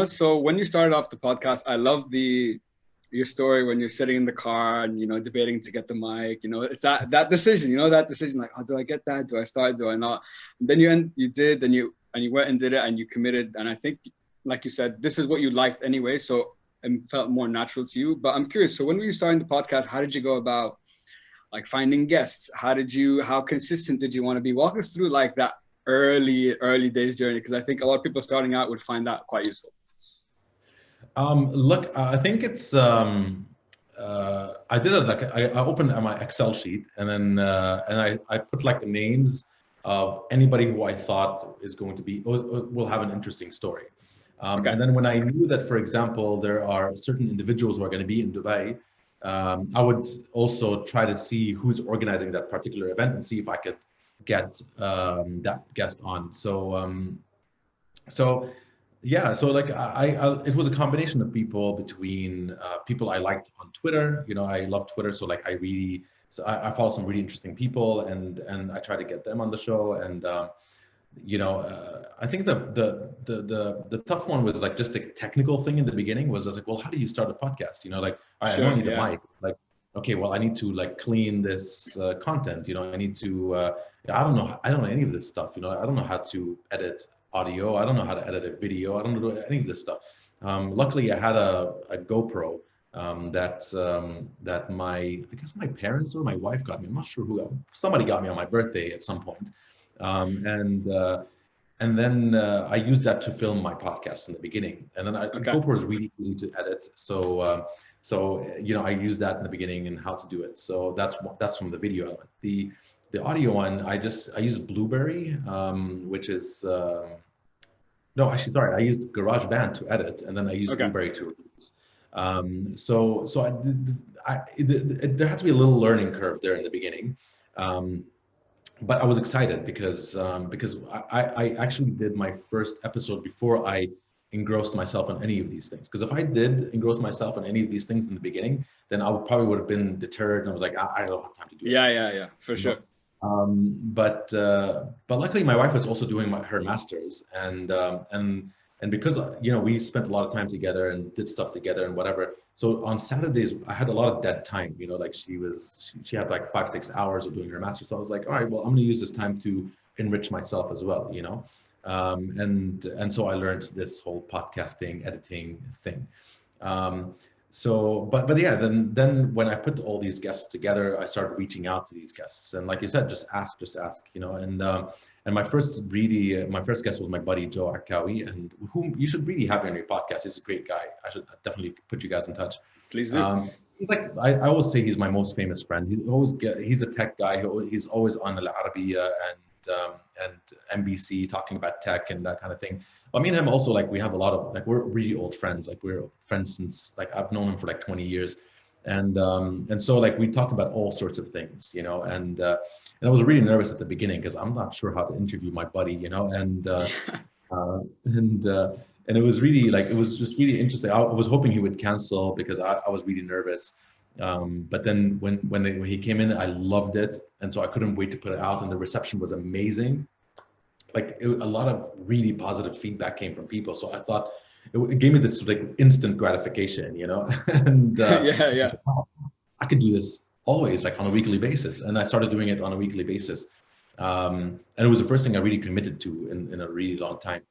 So when you started off the podcast, I love the your story when you're sitting in the car and debating to get the mic. It's that decision. That decision, like, oh, do I get that? Do I start? Do I not? And then you did, and you went and did it, and you committed. And I think, like you said, this is what you liked anyway, so it felt more natural to you. But I'm curious. So when were you starting the podcast? How did you go about like finding guests? How consistent did you want to be? Walk us through like that early days journey, because I think a lot of people starting out would find that quite useful. Look, I think it's I did it like I opened my Excel sheet and then I put like the names of anybody who I thought is going to be will have an interesting story. Okay. And then when I knew that, for example, there are certain individuals who are going to be in Dubai, I would also try to see who's organizing that particular event and see if I could get that guest on. So yeah, so like it was a combination of people between people I liked on Twitter. I love Twitter, so like I follow some really interesting people, and I try to get them on the show. And I think the tough one was like just the technical thing in the beginning was I was like, well, how do you start a podcast? Like, all right, I don't need a mic. Like, okay, well, I need to like clean this content. I need to. I don't know any of this stuff. I don't know how to edit audio. I don't know how to edit a video. I don't know any of this stuff. Luckily, I had a GoPro that I guess my parents or my wife got me. I'm not sure who. Somebody got me on my birthday at some point. And then I used that to film my podcast in the beginning. And then GoPro is really easy to edit. So I used that in the beginning and how to do it. So that's from the video element. The audio one, I used Blueberry, which is no, actually, sorry, I used GarageBand to edit, and then I used Blueberry to release. There had to be a little learning curve there in the beginning, but I was excited because I actually did my first episode before I engrossed myself in any of these things. Because if I did engross myself in any of these things in the beginning, then I probably would have been deterred, and I was like, I don't have time to do it. Yeah, for sure. But luckily my wife was also doing her master's, and because we spent a lot of time together and did stuff together and whatever. So on Saturdays I had a lot of dead time. Like she had like 5-6 hours of doing her master's. So I was like, all right, well, I'm going to use this time to enrich myself as well. And so I learned this whole podcasting editing thing. But yeah, then when I put all these guests together, I started reaching out to these guests, and like you said, just ask, and my first guest was my buddy Joe Akawi, and whom you should really have on your podcast. He's a great guy. I should definitely put you guys in touch. Please do. He's like I always say he's my most famous friend. He's a tech guy. He's always on Al Arabiya and NBC talking about tech and that kind of thing. But me and him also, like, we have a lot of, like, we're really old friends. Like, we're friends since, like, I've known him for like 20 years. And so like we talked about all sorts of things, and I was really nervous at the beginning because I'm not sure how to interview my buddy, and it was really like, it was just really interesting. I was hoping he would cancel because I was really nervous. But then when he came in, I loved it. And so I couldn't wait to put it out, and the reception was amazing. Like a lot of really positive feedback came from people. So I thought it gave me this like instant gratification, and yeah. I could do this always, like on a weekly basis. And I started doing it on a weekly basis. And it was the first thing I really committed to in a really long time.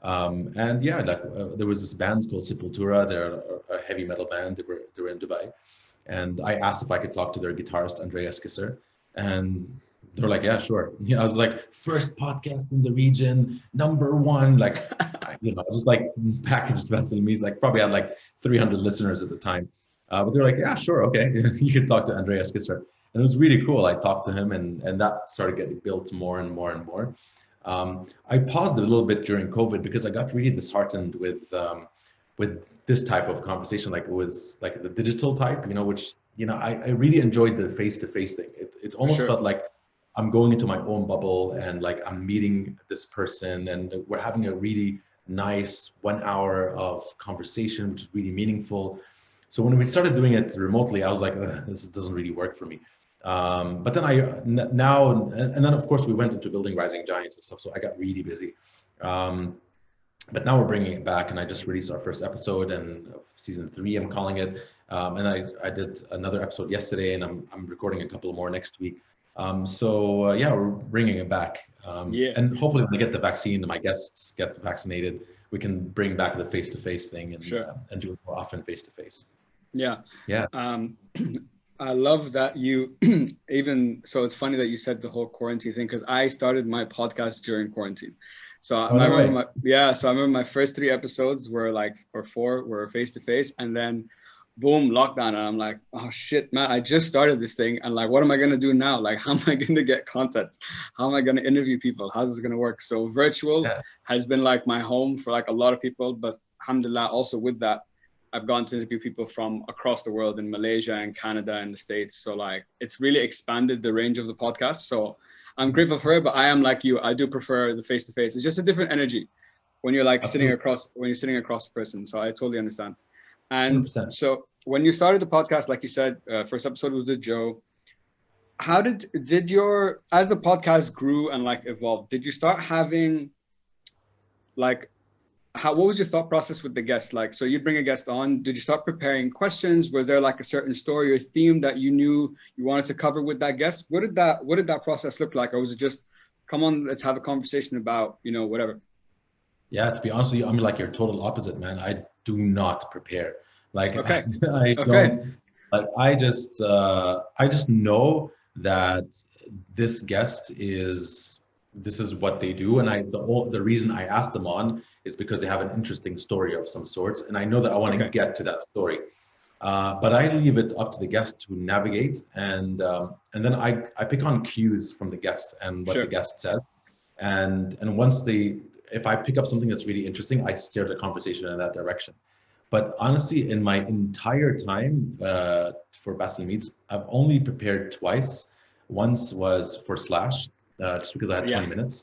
And yeah, like there was this band called Sepultura. They're a heavy metal band. They were in Dubai. And I asked if I could talk to their guitarist, Andreas Kisser. And they're like, yeah, sure. I was like, first podcast in the region, #1. Like, I was like packaged Vietnamese, like probably had like 300 listeners at the time. But they're like, yeah, sure, okay. You could talk to Andreas Kisser. And it was really cool. I talked to him, and that started getting built more and more and more. I paused a little bit during COVID because I got really disheartened with this type of conversation, like it was like the digital type, which, I really enjoyed the face-to-face thing. It almost felt like I'm going into my own bubble, and like I'm meeting this person, and we're having a really nice 1 hour of conversation, which is really meaningful. So when we started doing it remotely, I was like, this doesn't really work for me. But then and then of course we went into building Rising Giants and stuff. So I got really busy. But now we're bringing it back, and I just released our first episode and season 3, I'm calling it. And I did another episode yesterday, and I'm recording a couple more next week. Yeah, we're bringing it back. Yeah, And hopefully when I get the vaccine and my guests get vaccinated, we can bring back the face-to-face thing sure. and do it more often face-to-face. Yeah. Yeah. Um, I love that you even so it's funny that you said the whole quarantine thing because I started my podcast during quarantine. So Oh, I no remember way. so I remember my first 3 episodes were like or 4 were face to face and then boom lockdown and I'm like, oh shit man, I just started this thing and like what am I gonna do now? Like how am I gonna get content? How am I gonna interview people? How's this gonna work? So virtual Yeah. has been like my home for like a lot of people, but alhamdulillah also with that I've gotten to interview people from across the world in Malaysia and Canada and the States. So like it's really expanded the range of the podcast. So I'm grateful for it, but I am like you. I do prefer the face to face. It's just a different energy when you're like Absolutely. when you're sitting across a person. So I totally understand. And 100%. so when you started the podcast, like you said, first episode was with Joe. How did your as the podcast grew and like evolved, did you start having like what was your thought process with the guest like? So you'd bring a guest on, did you start preparing questions? Was there like a certain story or theme that you knew you wanted to cover with that guest? What did that process look like? Or was it just come on, let's have a conversation about, whatever? Yeah, to be honest with you, I'm like your total opposite, man. I do not prepare. Like Okay. I Okay. don't like I just know that this guest is this is what they do, and the reason I asked them on is because they have an interesting story of some sorts, and I know that I want to Okay. get to that story. But I leave it up to the guest to navigate, and then I pick on cues from the guest and what the Sure. guest said, and once they if I pick up something that's really interesting, I steer the conversation in that direction. But honestly, in my entire time for Basel Meets, I've only prepared twice. Once was for Slash, just because I had Yeah. 20 minutes,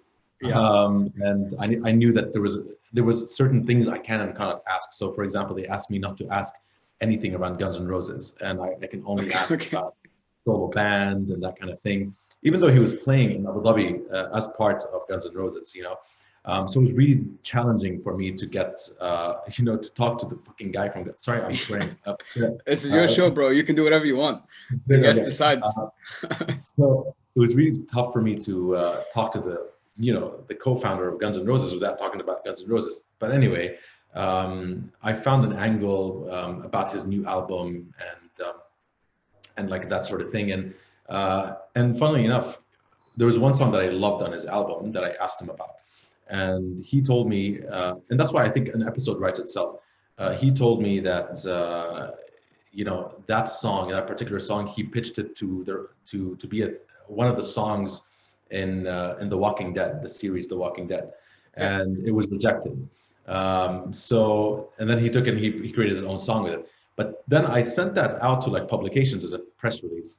Yeah. and I knew that there was certain things I can and cannot ask. So, for example, they asked me not to ask anything around Guns N' Roses, and I can only Okay. ask Okay. about solo band and that kind of thing. Even though he was playing in Abu Dhabi as part of Guns N' Roses, so it was really challenging for me to get, to talk to the fucking guy from. Sorry, I'm swearing. This is your show, bro. You can do whatever you want. The guest Okay. decides. So it was really tough for me to talk to the co-founder of Guns N' Roses without talking about Guns N' Roses. But anyway, I found an angle about his new album and like that sort of thing. And funnily enough, there was one song that I loved on his album that I asked him about, and he told me, and that's why I think an episode writes itself. He told me that that song, that particular song, he pitched it to be one of the songs in The Walking Dead, the series The Walking Dead, Okay. and it was rejected. And then he took it and he created his own song with it. But then I sent that out to like publications as a press release,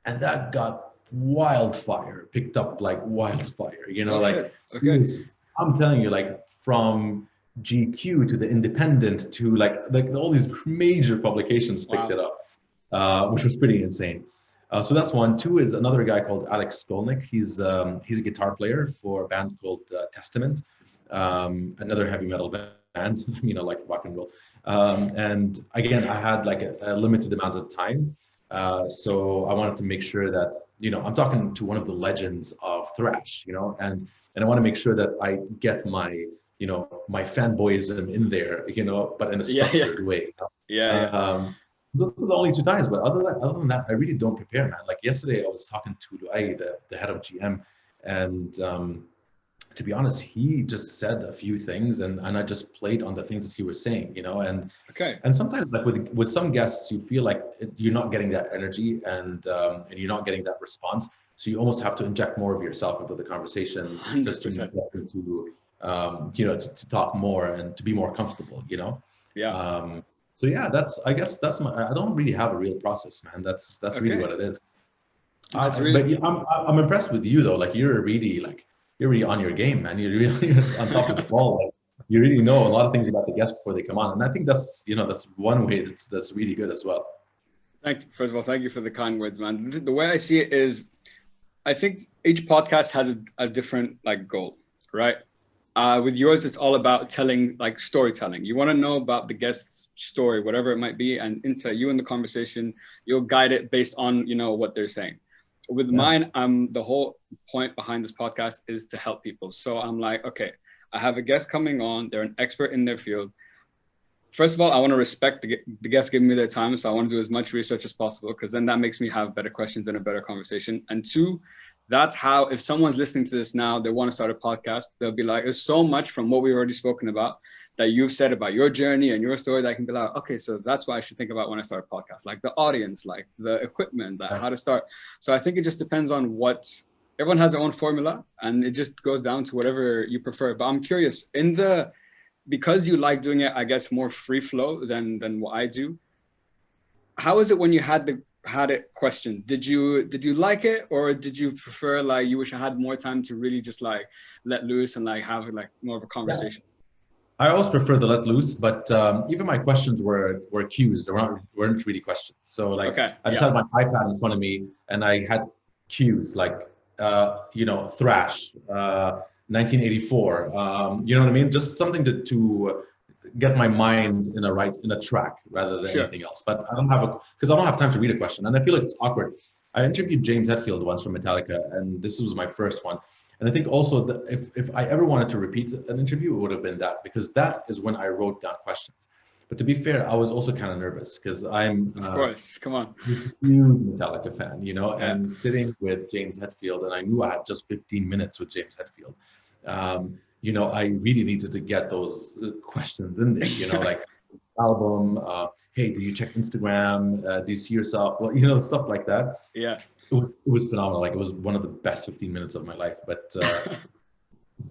and that got wildfire, picked up like wildfire. Oh Like shit. it Okay. was, I'm telling you, like from GQ to the Independent to like all these major publications picked Wow. it up, which was pretty insane. So that's one. Two is another guy called Alex Skolnick. He's a guitar player for a band called Testament, another heavy metal band, like rock and roll. And again, I had like a limited amount of time, so I wanted to make sure that I'm talking to one of the legends of thrash, and I want to make sure that I get my fanboyism in there, but in a Yeah. Yeah. structured way. Yeah. Yeah. Those are the only 2 times, but other than that, I really don't prepare, man. Like yesterday, I was talking to Luay, the head of GM, and to be honest, he just said a few things, and I just played on the things that he was saying, Okay. and sometimes like with some guests, you feel like you're not getting that energy, and you're not getting that response, so you almost have to inject more of yourself into the conversation just to 100%. get into to talk more and to be more comfortable. Yeah. So yeah, I guess that's I don't really have a real process, man. That's really Okay. what it is. That's But really yeah, I'm impressed with you though. Like you're really on your game, man. You're really on top of the ball. Like you really know a lot of things about the guests before they come on, and I think that's one way that's really good as well. thank you. First of all, thank you for the kind words, man. The way I see it is I think each podcast has a different like goal, right? With yours, it's all about telling, like storytelling. You want to know about the guest's story, whatever it might be, and into you in the conversation, you'll guide it based on, you know, what they're saying. With Yeah. mine, the whole point behind this podcast is to help people. So I'm like, okay, I have a guest coming on. They're an expert in their field. First of all, I want to respect the guests giving me their time. So I want to do as much research as possible, because then that makes me have better questions and a better conversation. And two, that's how, if someone's listening to this now, they want to start a podcast, they'll be like, there's so much from what we've already spoken about that you've said about your journey and your story that I can be like, okay, so that's what I should think about when I start a podcast, like the audience, like the equipment, like how to start. So I think it just depends on what, everyone has their own formula, and it just goes down to whatever you prefer. But I'm curious, because you like doing it, I guess, more free flow than what I do. How is it when you had it questioned? Did you like it, or did you prefer, like, you wish I had more time to really just like let loose and like have like more of a conversation? I always prefer the let loose, but even my questions were cues. They weren't really questions. So like Okay. I just had my iPad in front of me and I had cues like you know, thrash, 1984. You know what I mean? Just something to get my mind in a track rather than Sure. anything else. But I don't have time to read a question, and I feel like it's awkward. I interviewed James Hetfield once from Metallica, and this was my first one. And I think also that if I ever wanted to repeat an interview, it would have been that, because that is when I wrote down questions. But to be fair, I was also kind of nervous because I'm Of course, come on. a huge Metallica fan, you know, Yeah. and sitting with James Hetfield, and I knew I had just 15 minutes with James Hetfield. You know, I really needed to get those questions in there, you know, like album, hey, do you check Instagram? Do you see yourself? Well, you know, stuff like that. Yeah. It was phenomenal. Like, it was one of the best 15 minutes of my life. But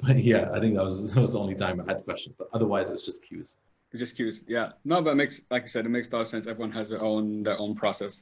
yeah, I think that was the only time I had questions. But otherwise, it's just cues. Just cues. Yeah. No, but it makes, like you said, it makes a lot of sense. Everyone has their own process.